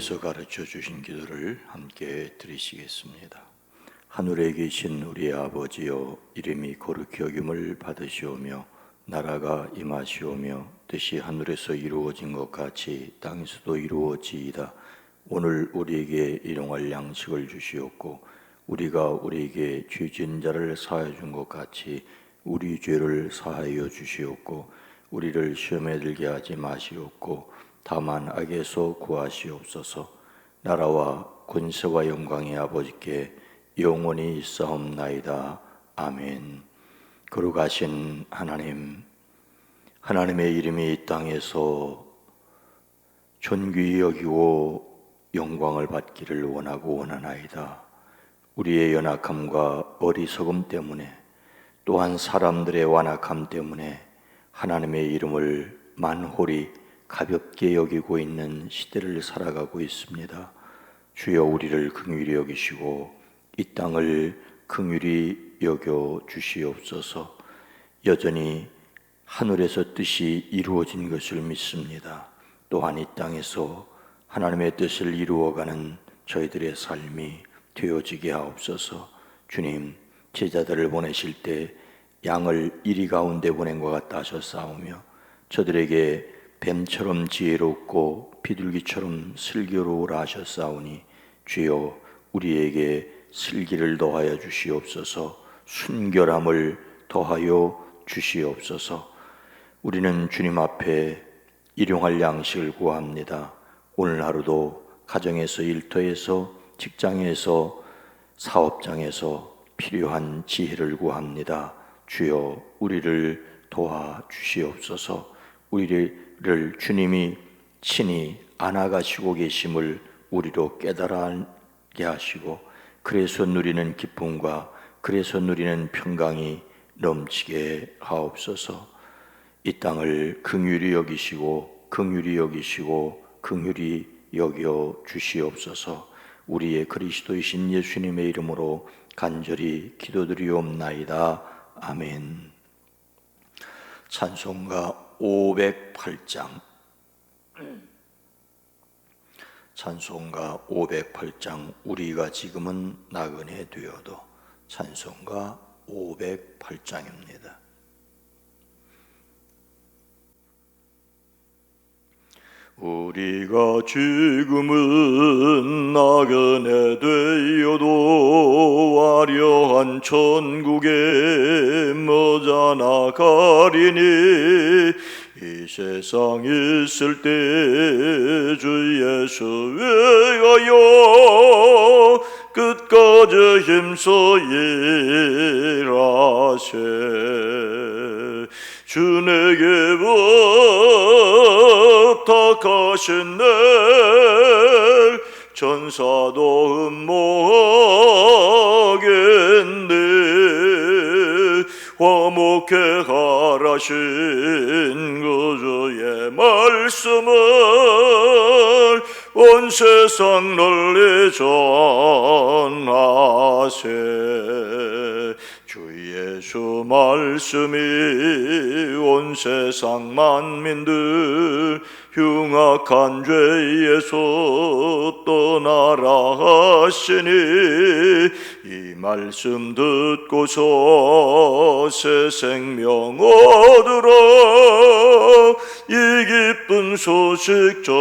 예수님께서 가르쳐 주신 기도를 함께 드리시겠습니다. 하늘에 계신 우리 아버지여, 이름이 거룩히 여김을 받으시오며 나라가 임하시오며 뜻이 하늘에서 이루어진 것 같이 땅에서도 이루어지이다. 오늘 우리에게 일용할 양식을 주시옵고 우리가 우리에게 죄 지은 자를 사하여 준 것 같이 우리 죄를 사하여 주시옵고 우리를 시험에 들게 하지 마시옵고 다만 악에서 구하시옵소서. 나라와 권세와 영광이 아버지께 영원히 있사옵나이다. 아멘. 거룩하신 하나님, 하나님의 이름이 이 땅에서 존귀히 여기고 영광을 받기를 원하고 원하나이다. 우리의 연약함과 어리석음 때문에 또한 사람들의 완악함 때문에 하나님의 이름을 만홀히 가볍게 여기고 있는 시대를 살아가고 있습니다. 주여 우리를 긍휼히 여기시고 이 땅을 긍휼히 여겨 주시옵소서. 여전히 하늘에서 뜻이 이루어진 것을 믿습니다. 또한 이 땅에서 하나님의 뜻을 이루어가는 저희들의 삶이 되어지게 하옵소서. 주님, 제자들을 보내실 때 양을 이리 가운데 보낸 것 같다 하셨사오며 저들에게 뱀처럼 지혜롭고 비둘기처럼 슬기로우라 하셨사오니 주여 우리에게 슬기를 더하여 주시옵소서. 순결함을 더하여 주시옵소서. 우리는 주님 앞에 일용할 양식을 구합니다. 오늘 하루도 가정에서, 일터에서, 직장에서, 사업장에서 필요한 지혜를 구합니다. 주여 우리를 도와 주시옵소서. 우리를 주님이 친히 안아가시고 계심을 우리로 깨달게 하시고 그래서 누리는 기쁨과 그래서 누리는 평강이 넘치게 하옵소서. 이 땅을 긍휼히 여기시고 긍휼히 여기시고 긍휼히 여겨 주시옵소서. 우리의 그리스도이신 예수님의 이름으로 간절히 기도드리옵나이다. 아멘. 찬송가 508장, 찬송가 508장, 우리가 지금은 나그네 되어도. 찬송가 508장입니다. 우리가 지금은 나그네 되어도 화려한 천국에 머자나 가리니 이 세상 있을 때 주 예수 위하여 끝까지 힘써 일하세. 주 내게 부탁하신 날 천사도 흠모하겠네. 화목해 하라신 그 주의 말씀을 온 세상 널리 전하세. 주 예수 말씀이 온 세상 만민들 흉악한 죄에서 떠나라 하시니 이 말씀 듣고서 새 생명 얻으라. 이 기쁜 소식 전하세.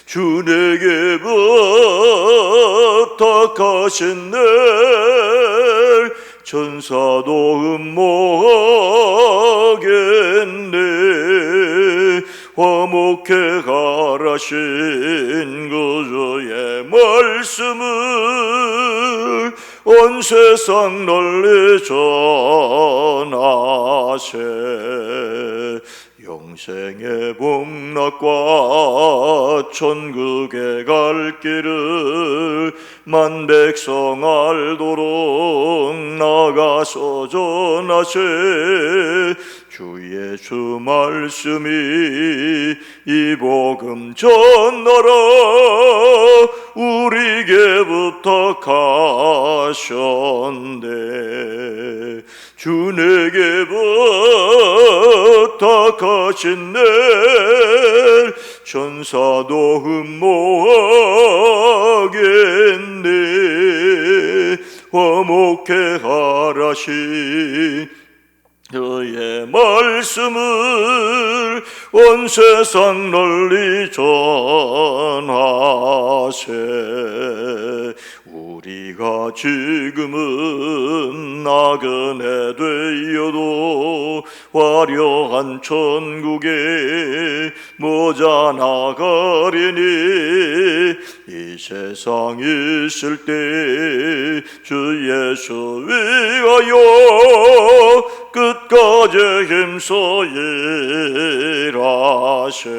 주 내게 부탁하신 날 천사도 흠모하겠네. 화목해 하라신 그 주의 말씀을 온 세상 널리 전하세. 영생의 복락과 천국에 갈 길을 만 백성 알도록 나가서 전하세. 주 예수 말씀이 이 복음 전하라 우리에게 부탁하셨네. 주 내게 부탁하신 내 천사도 흠모하겠네. 화목해 하라신 그의 말씀을 온 세상 널리 전하세. 우리가 지금은 나그네 되어도 화려한 천국에 모자 나가리니 이 세상 있을 때 주 예수 위하여 끝까지 힘써 일하세.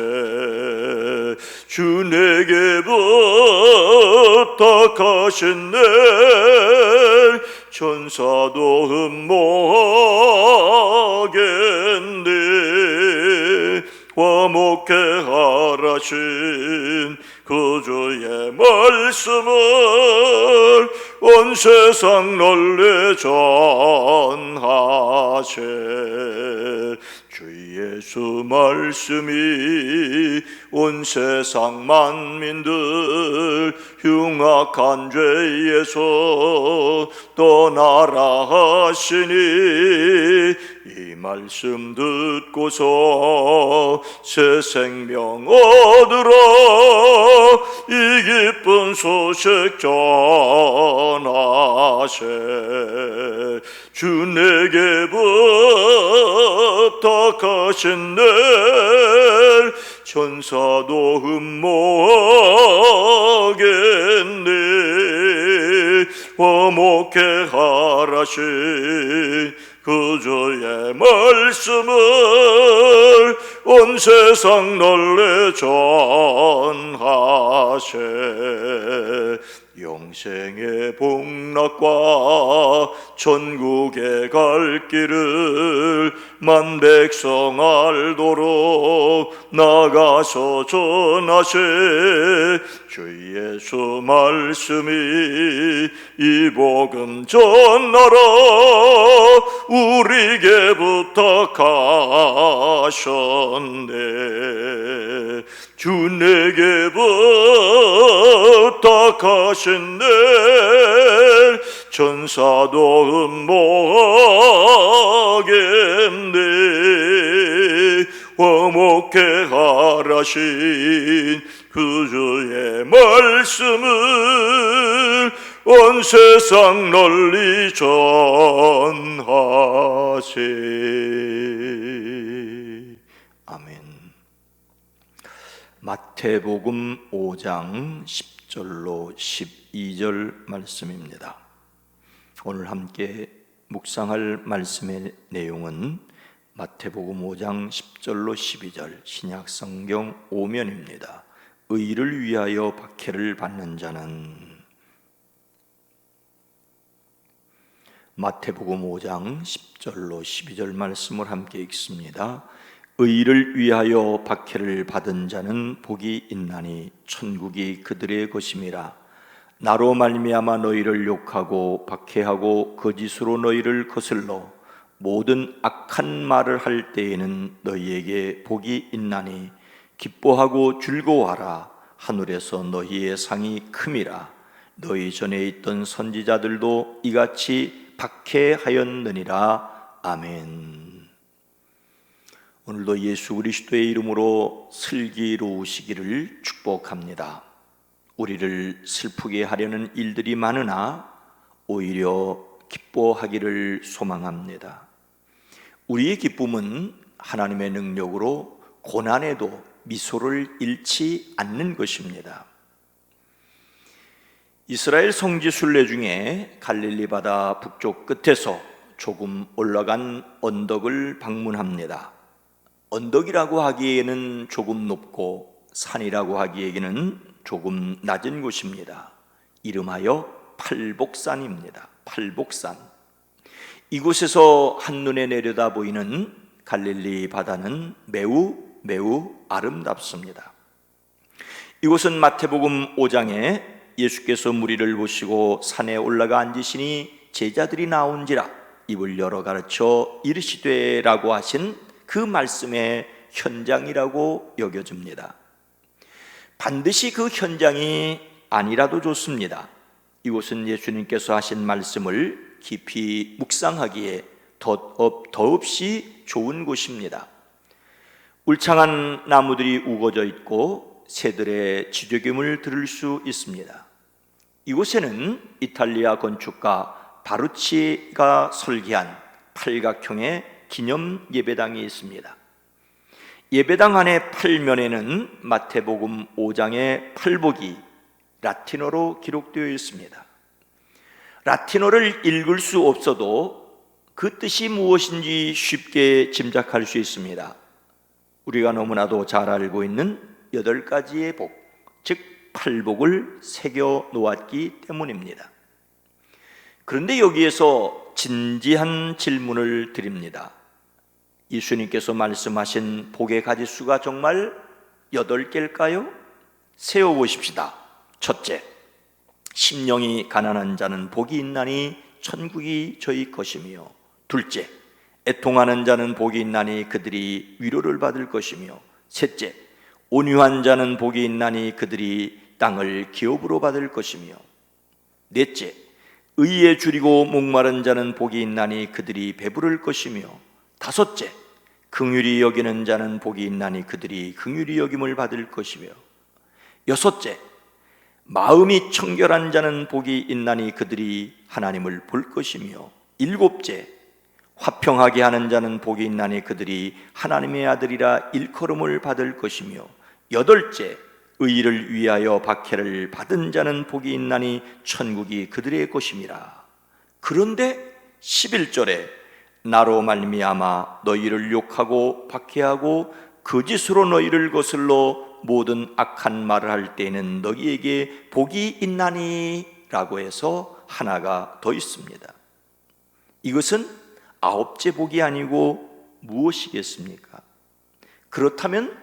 주 내게 부탁하신 내 천사도 흠모하겠네. 화목해 하라신 그 주의 말씀을 온 세상 널리 전하세. 주 예수 말씀이 온 세상 만민들 흉악한 죄에서 떠나라 하시니 이 말씀 듣고서 새 생명 얻으라 이 기쁜 소식 전하세. 주 내게 부탁하신 내 천사도 흠모하겠네. 화목해 하라신 그 주의 말씀을 온 세상 널리 전하세. 영생의 복락과 천국에 갈 길을 만 백성 알도록 나가서 전하세. 주 예수 말씀이 이 복음 전하라 우리에게 부탁하셨네. 주 내게 부탁하신 내 천사도 흠모하겠네. 화목해 하라신 그 주의 말씀을 온 세상 널리 전하세. 아멘. 마태복음 5장 10절로 12절 말씀입니다. 오늘 함께 묵상할 말씀의 내용은 마태복음 5장 10절로 12절 신약성경 5면입니다. 의를 위하여 박해를 받는 자는. 마태복음 5장 10절로 12절 말씀을 함께 읽습니다. 의를 위하여 박해를 받은 자는 복이 있나니 천국이 그들의 것임이라. 나로 말미암아 너희를 욕하고 박해하고 거짓으로 너희를 거슬러 모든 악한 말을 할 때에는 너희에게 복이 있나니 기뻐하고 즐거워하라. 하늘에서 너희의 상이 큼이라. 너희 전에 있던 선지자들도 이같이 박해하였느니라. 아멘. 오늘도 예수 그리스도의 이름으로 슬기로우시기를 축복합니다. 우리를 슬프게 하려는 일들이 많으나 오히려 기뻐하기를 소망합니다. 우리의 기쁨은 하나님의 능력으로 고난에도 미소를 잃지 않는 것입니다. 이스라엘 성지 순례 중에 갈릴리 바다 북쪽 끝에서 조금 올라간 언덕을 방문합니다. 언덕이라고 하기에는 조금 높고 산이라고 하기에는 조금 낮은 곳입니다. 이름하여 팔복산입니다. 팔복산. 이곳에서 한눈에 내려다 보이는 갈릴리 바다는 매우 아름답습니다. 이곳은 마태복음 5장에 예수께서 무리를 보시고 산에 올라가 앉으시니 제자들이 나온지라 입을 열어 가르쳐 이르시되라고 하신 그 말씀의 현장이라고 여겨집니다. 반드시 그 현장이 아니라도 좋습니다. 이곳은 예수님께서 하신 말씀을 깊이 묵상하기에 더없이 좋은 곳입니다. 울창한 나무들이 우거져 있고 새들의 지저귀음을 들을 수 있습니다. 이곳에는 이탈리아 건축가 바루치가 설계한 팔각형의 기념 예배당이 있습니다. 예배당 안의 팔면에는 마태복음 5장의 팔복이 라틴어로 기록되어 있습니다. 라틴어를 읽을 수 없어도 그 뜻이 무엇인지 쉽게 짐작할 수 있습니다. 우리가 너무나도 잘 알고 있는 8가지의 복, 즉 팔복을 새겨 놓았기 때문입니다. 그런데 여기에서 진지한 질문을 드립니다. 예수님께서 말씀하신 복의 가지수가 정말 8개일까요? 세어보십시다. 첫째, 심령이 가난한 자는 복이 있나니 천국이 저희 것이며, 둘째, 애통하는 자는 복이 있나니 그들이 위로를 받을 것이며, 셋째, 온유한 자는 복이 있나니 그들이 땅을 기업으로 받을 것이며, 넷째, 의에 줄이고 목마른 자는 복이 있나니 그들이 배부를 것이며, 다섯째, 긍휼히 여기는 자는 복이 있나니 그들이 긍휼히 여김을 받을 것이며, 여섯째, 마음이 청결한 자는 복이 있나니 그들이 하나님을 볼 것이며, 일곱째, 화평하게 하는 자는 복이 있나니 그들이 하나님의 아들이라 일컬음을 받을 것이며, 여덟째, 의를 위하여 박해를 받은 자는 복이 있나니 천국이 그들의 것임이라. 그런데 11절에 나로 말미암아 너희를 욕하고 박해하고 거짓으로 너희를 거슬러 모든 악한 말을 할 때에는 너희에게 복이 있나니 라고 해서 하나가 더 있습니다. 이것은 9째 복이 아니고 무엇이겠습니까? 그렇다면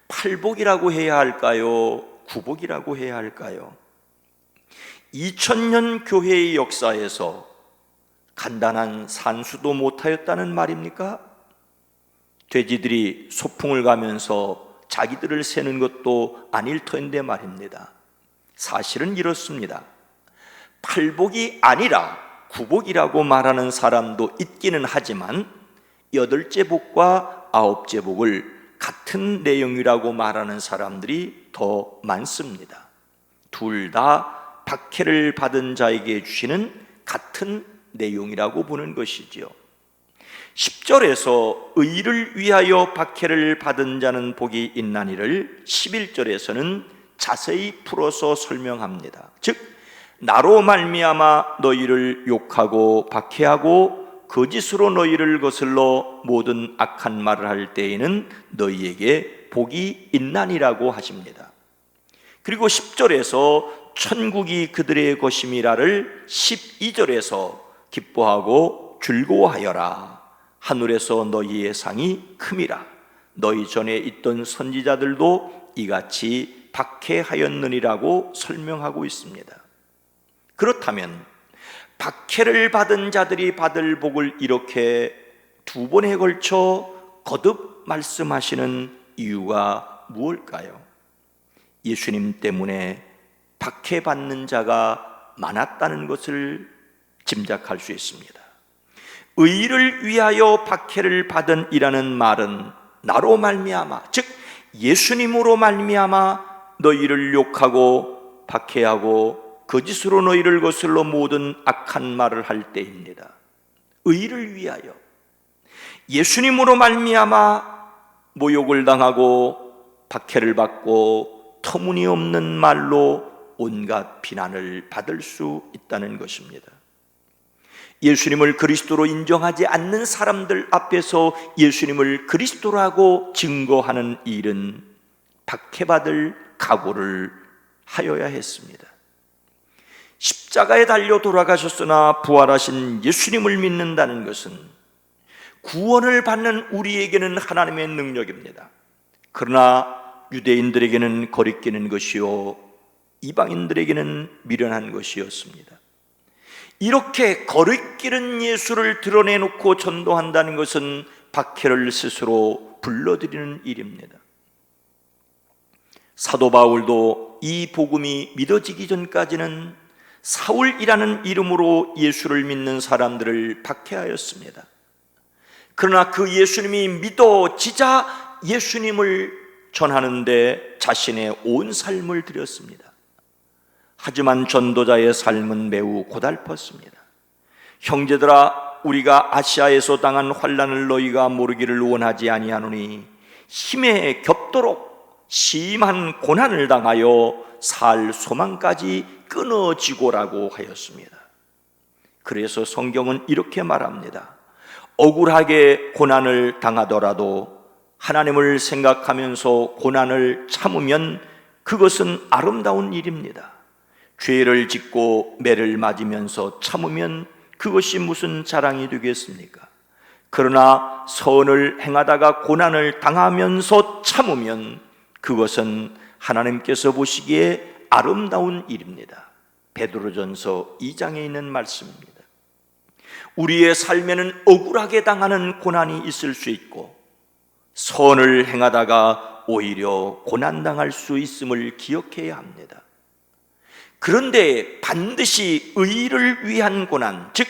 8복이라고 해야 할까요? 9복이라고 해야 할까요? 2000년 교회의 역사에서 간단한 산수도 못하였다는 말입니까? 돼지들이 소풍을 가면서 자기들을 세는 것도 아닐 터인데 말입니다. 사실은 이렇습니다. 8복이 아니라 9복이라고 말하는 사람도 있기는 하지만 8째 복과 9째 복을 같은 내용이라고 말하는 사람들이 더 많습니다. 둘 다 박해를 받은 자에게 주시는 같은 내용이라고 보는 것이지요. 10절에서 의를 위하여 박해를 받은 자는 복이 있나니를 11절에서는 자세히 풀어서 설명합니다. 즉 나로 말미암아 너희를 욕하고 박해하고 거짓으로 너희를 거슬러 모든 악한 말을 할 때에는 너희에게 복이 있나니라고 하십니다. 그리고 10절에서 천국이 그들의 것임이라를 12절에서 기뻐하고 즐거워하여라. 하늘에서 너희의 상이 큼이라. 너희 전에 있던 선지자들도 이같이 박해하였느니라고 설명하고 있습니다. 그렇다면 박해를 받은 자들이 받을 복을 이렇게 2번에 걸쳐 거듭 말씀하시는 이유가 무엇일까요? 예수님 때문에 박해받는 자가 많았다는 것을 짐작할 수 있습니다. 의를 위하여 박해를 받은 이라는 말은 나로 말미암아, 즉 예수님으로 말미암아 너희를 욕하고 박해하고 거짓으로 너희를 거슬러 모든 악한 말을 할 때입니다. 의를 위하여 예수님으로 말미암아 모욕을 당하고 박해를 받고 터무니없는 말로 온갖 비난을 받을 수 있다는 것입니다. 예수님을 그리스도로 인정하지 않는 사람들 앞에서 예수님을 그리스도라고 증거하는 일은 박해받을 각오를 하여야 했습니다. 십자가에 달려 돌아가셨으나 부활하신 예수님을 믿는다는 것은 구원을 받는 우리에게는 하나님의 능력입니다. 그러나 유대인들에게는 거리끼는 것이요 이방인들에게는 미련한 것이었습니다. 이렇게 거리끼는 예수를 드러내놓고 전도한다는 것은 박해를 스스로 불러들이는 일입니다. 사도 바울도 이 복음이 믿어지기 전까지는 사울이라는 이름으로 예수를 믿는 사람들을 박해하였습니다. 그러나 그 예수님이 믿어지자 예수님을 전하는데 자신의 온 삶을 들였습니다. 하지만 전도자의 삶은 매우 고달팠습니다. 형제들아, 우리가 아시아에서 당한 환난을 너희가 모르기를 원하지 아니하노니 힘에 겹도록 심한 고난을 당하여 살 소망까지 끊어지고라고 하였습니다. 그래서 성경은 이렇게 말합니다. 억울하게 고난을 당하더라도 하나님을 생각하면서 고난을 참으면 그것은 아름다운 일입니다. 죄를 짓고 매를 맞으면서 참으면 그것이 무슨 자랑이 되겠습니까? 그러나 선을 행하다가 고난을 당하면서 참으면 그것은 하나님께서 보시기에 아름다운 일입니다. 베드로전서 2장에 있는 말씀입니다. 우리의 삶에는 억울하게 당하는 고난이 있을 수 있고 선을 행하다가 오히려 고난당할 수 있음을 기억해야 합니다. 그런데 반드시 의를 위한 고난, 즉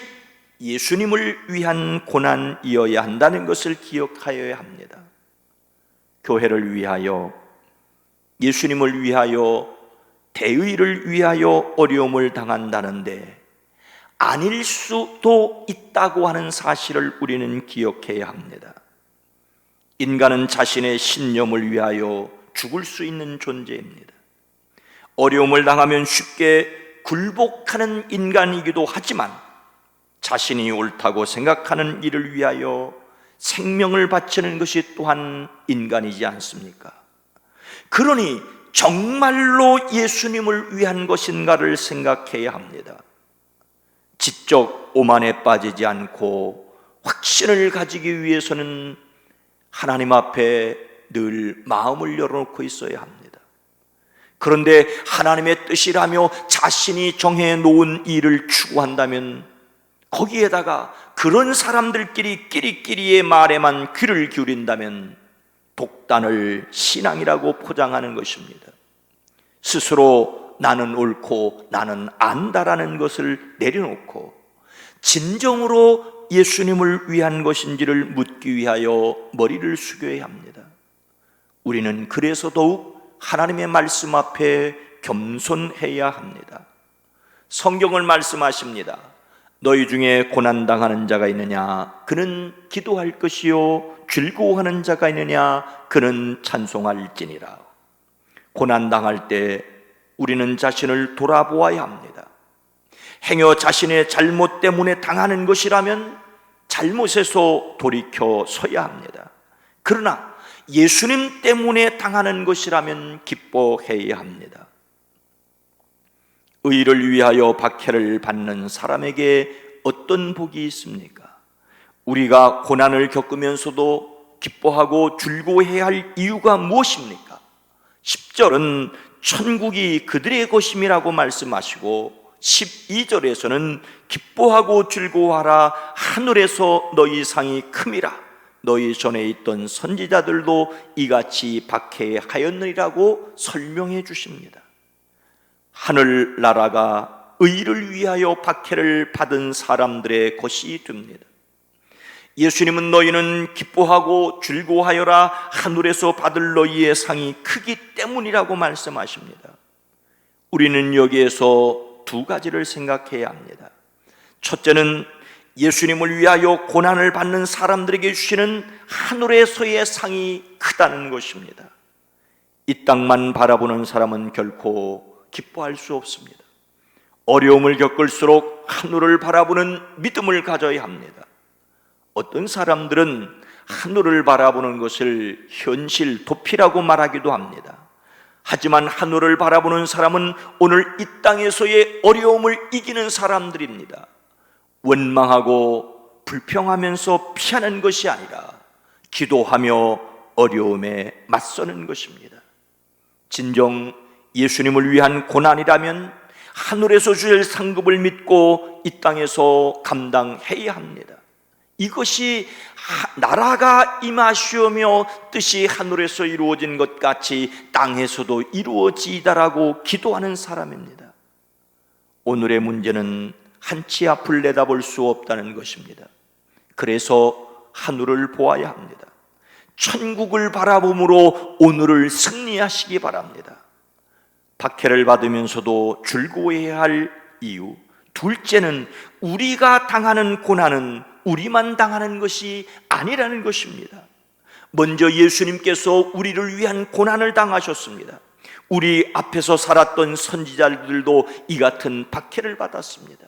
예수님을 위한 고난이어야 한다는 것을 기억하여야 합니다. 교회를 위하여, 예수님을 위하여, 대의를 위하여 어려움을 당한다는데 아닐 수도 있다고 하는 사실을 우리는 기억해야 합니다. 인간은 자신의 신념을 위하여 죽을 수 있는 존재입니다. 어려움을 당하면 쉽게 굴복하는 인간이기도 하지만 자신이 옳다고 생각하는 일을 위하여 생명을 바치는 것이 또한 인간이지 않습니까? 그러니 정말로 예수님을 위한 것인가를 생각해야 합니다. 지적 오만에 빠지지 않고 확신을 가지기 위해서는 하나님 앞에 늘 마음을 열어놓고 있어야 합니다. 그런데 하나님의 뜻이라며 자신이 정해놓은 일을 추구한다면 거기에다가 그런 사람들끼리 끼리끼리의 말에만 귀를 기울인다면 독단을 신앙이라고 포장하는 것입니다. 스스로 나는 옳고 나는 안다라는 것을 내려놓고 진정으로 예수님을 위한 것인지를 묻기 위하여 머리를 숙여야 합니다. 우리는 그래서 더욱 하나님의 말씀 앞에 겸손해야 합니다. 성경을 말씀하십니다. 너희 중에 고난당하는 자가 있느냐? 그는 기도할 것이요 즐거워하는 자가 있느냐? 그는 찬송할지니라. 고난당할 때 우리는 자신을 돌아보아야 합니다. 행여 자신의 잘못 때문에 당하는 것이라면 잘못에서 돌이켜 서야 합니다. 그러나 예수님 때문에 당하는 것이라면 기뻐해야 합니다. 의를 위하여 박해를 받는 사람에게 어떤 복이 있습니까? 우리가 고난을 겪으면서도 기뻐하고 즐거워해야 할 이유가 무엇입니까? 10절은 천국이 그들의 것임이라고 말씀하시고 12절에서는 기뻐하고 즐거워하라, 하늘에서 너희 상이 큼이라. 너희 전에 있던 선지자들도 이같이 박해하였느니라고 설명해 주십니다. 하늘나라가 의를 위하여 박해를 받은 사람들의 것이 됩니다. 예수님은 너희는 기뻐하고 즐거워하여라, 하늘에서 받을 너희의 상이 크기 때문이라고 말씀하십니다. 우리는 여기에서 두 가지를 생각해야 합니다. 첫째는 예수님을 위하여 고난을 받는 사람들에게 주시는 하늘에서의 상이 크다는 것입니다. 이 땅만 바라보는 사람은 결코 기뻐할 수 없습니다. 어려움을 겪을수록 하늘을 바라보는 믿음을 가져야 합니다. 어떤 사람들은 하늘을 바라보는 것을 현실 도피라고 말하기도 합니다. 하지만 하늘을 바라보는 사람은 오늘 이 땅에서의 어려움을 이기는 사람들입니다. 원망하고 불평하면서 피하는 것이 아니라 기도하며 어려움에 맞서는 것입니다. 진정 예수님을 위한 고난이라면 하늘에서 주실 상급을 믿고 이 땅에서 감당해야 합니다. 이것이 나라가 임하시오며 뜻이 하늘에서 이루어진 것 같이 땅에서도 이루어지이다라고 기도하는 사람입니다. 오늘의 문제는 한치 앞을 내다볼 수 없다는 것입니다. 그래서 하늘을 보아야 합니다. 천국을 바라봄으로 오늘을 승리하시기 바랍니다. 박해를 받으면서도 즐거워해야 할 이유, 둘째는 우리가 당하는 고난은 우리만 당하는 것이 아니라는 것입니다. 먼저 예수님께서 우리를 위한 고난을 당하셨습니다. 우리 앞에서 살았던 선지자들도 이 같은 박해를 받았습니다.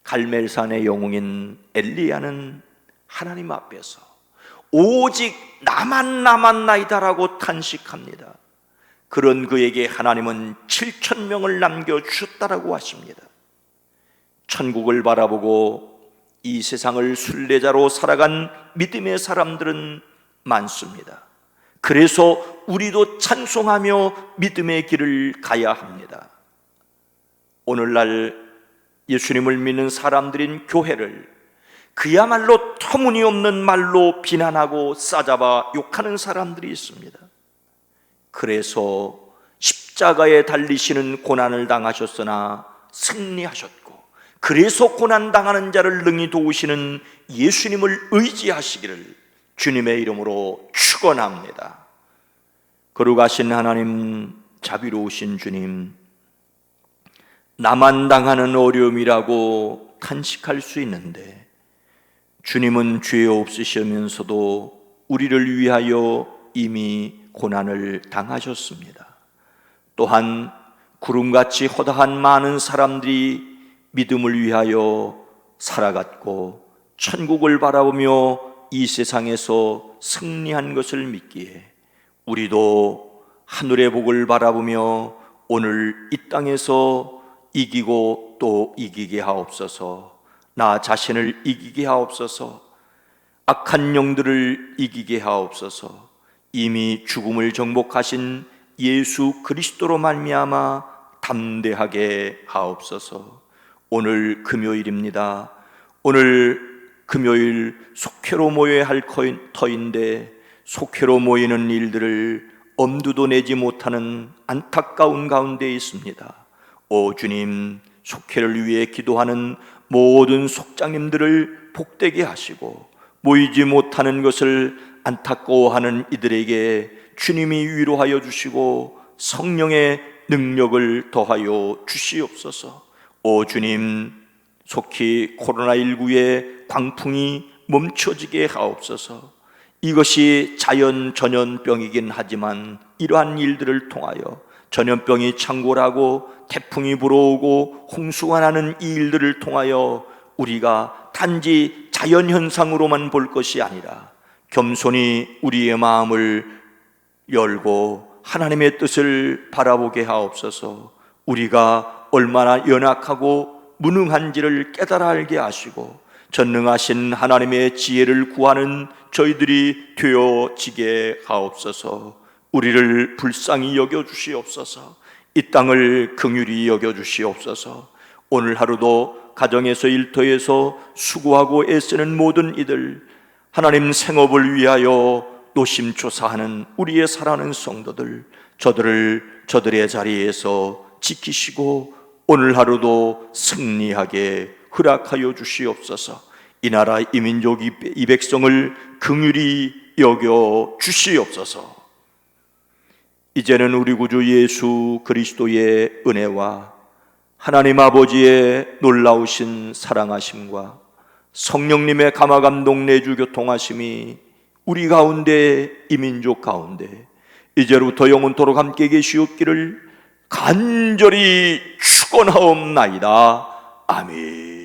갈멜산의 영웅인 엘리야는 하나님 앞에서 오직 나만 남았나이다라고 탄식합니다. 그런 그에게 하나님은 7,000명을 남겨주셨다라고 하십니다. 천국을 바라보고 이 세상을 순례자로 살아간 믿음의 사람들은 많습니다. 그래서 우리도 찬송하며 믿음의 길을 가야 합니다. 오늘날 예수님을 믿는 사람들인 교회를 그야말로 터무니없는 말로 비난하고 싸잡아 욕하는 사람들이 있습니다. 그래서 십자가에 달리시는 고난을 당하셨으나 승리하셨고, 그래서 고난당하는 자를 능히 도우시는 예수님을 의지하시기를 주님의 이름으로 축원합니다. 거룩하신 하나님, 자비로우신 주님, 나만 당하는 어려움이라고 탄식할 수 있는데 주님은 죄 없으시면서도 우리를 위하여 이미 고난을 당하셨습니다. 또한 구름같이 허다한 많은 사람들이 믿음을 위하여 살아갔고 천국을 바라보며 이 세상에서 승리한 것을 믿기에 우리도 하늘의 복을 바라보며 오늘 이 땅에서 이기고 또 이기게 하옵소서. 나 자신을 이기게 하옵소서. 악한 영들을 이기게 하옵소서. 이미 죽음을 정복하신 예수 그리스도로 말미암아 담대하게 하옵소서. 오늘 금요일입니다. 오늘 금요일 속회로 모여야 할 터인데 속회로 모이는 일들을 엄두도 내지 못하는 안타까운 가운데 있습니다. 오 주님, 속회를 위해 기도하는 모든 속장님들을 복되게 하시고 모이지 못하는 것을 안타까워하는 이들에게 주님이 위로하여 주시고 성령의 능력을 더하여 주시옵소서. 오 주님, 속히 코로나19의 광풍이 멈춰지게 하옵소서. 이것이 자연 전염병이긴 하지만 이러한 일들을 통하여 전염병이 창궐하고 태풍이 불어오고 홍수가 나는 이 일들을 통하여 우리가 단지 자연현상으로만 볼 것이 아니라 겸손히 우리의 마음을 열고 하나님의 뜻을 바라보게 하옵소서. 우리가 얼마나 연약하고 무능한지를 깨달아 알게 하시고 전능하신 하나님의 지혜를 구하는 저희들이 되어지게 하옵소서. 우리를 불쌍히 여겨주시옵소서. 이 땅을 긍휼히 여겨주시옵소서. 오늘 하루도 가정에서 일터에서 수고하고 애쓰는 모든 이들, 하나님 생업을 위하여 노심초사하는 우리의 사랑하는 성도들, 저들의 자리에서 지키시고 오늘 하루도 승리하게 허락하여 주시옵소서. 이 나라 이 민족 이 백성을 긍휼히 여겨 주시옵소서. 이제는 우리 구주 예수 그리스도의 은혜와 하나님 아버지의 놀라우신 사랑하심과 성령님의 감화감동 내주 교통하심이 우리 가운데 이 민족 가운데 이제부터 영원토록 함께 계시옵기를 간절히 축원하옵나이다. 아멘.